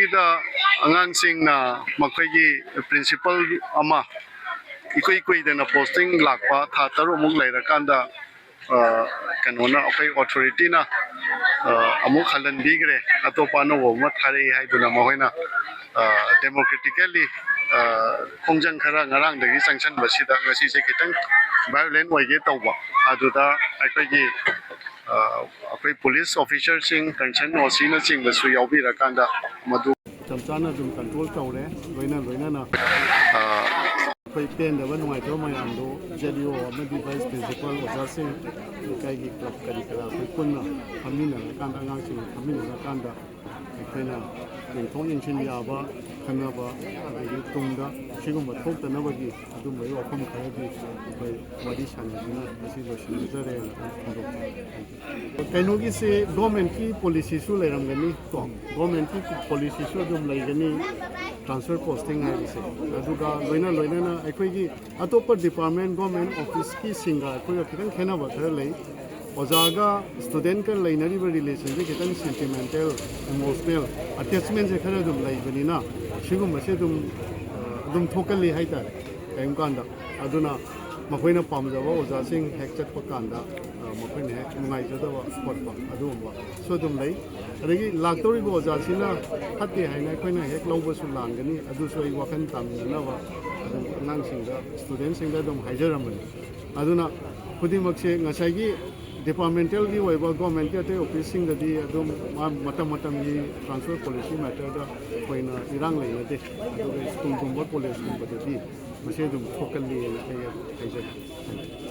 asida angang sing na makhoi principal ama ikoi dena posting lakpa tha taru muk laira kanda kanona akai authority na amuk halan bigre atopa no wo ma thare hai duna mahoina democratically khongjang khara ngarang dagi sanction basida ngasi se kitang violent wage tawba aduda akai अखोई police officer Singh concern OC न सिंह बसु यावबी रकांदा मधु चमचाना जुम control तौरे लोइना लोइना ना अखोई पेन दबा नुआइतो मयामदो जेडीओ अमदी वाइस प्रिंसिपल ओजा सिंह काइगी क्लब करी करा अखोई पुन्ना फमिना कांदा अंगांग सिंह फमिना कांदा अखोइना यंथों यंचिन याबा खनबा अदगी तुंगदा सिगुम थोक्तनबगी अदुम बै वफम खरदी अखोई वादी सानजना असी लोसिनजरे कहीं से गवर्नमेंट की पॉलिसी लेरमगनी तो गवर्नमेंट की पॉलिसी लेगनी ट्रांसफर पोस्टिंग है लोना लोना अखोई अतोप डिपार्टमेंट गवर्नमेंट ऑफिस की सिंगा खितंग खेनब खर ले ओजागा स्टूडेंट का लेनरीब रिलेशन से खितंग सेंटिमेंटल इमोशनल अटैचमेंट से खर लेबनीना सिगुम्बसे थोकली है कहीं कांदा अदुना मखोइना पामजबा ओजासिंग हेक चटप कांदा मखोइना हेक नुंगाइजदबा स्पॉटपा अदुम्बा सोदुम लई अदगी लाक्तोरिबो ओजासिना फत्ते हाइना खोइना हेक लौबसु लांगनी अदुसु आई वखन तामनबा अदुम अनांगसिंगा स्टूडेंटसिंगा दम हाइजरमनी अदुना खुदिमकसे ngसाइगी डिपार्टमेंटल की ओइबा गवर्नमेंट के ऑफिसिंगददी अदुम मतम की ट्रांसफर पॉलिसी मैटर दा कोइना इरांग लेनदे अदुगा स्कूल गुम्बा कॉलेज गुम्बददी मसे दुम थोकल्ली हाइजर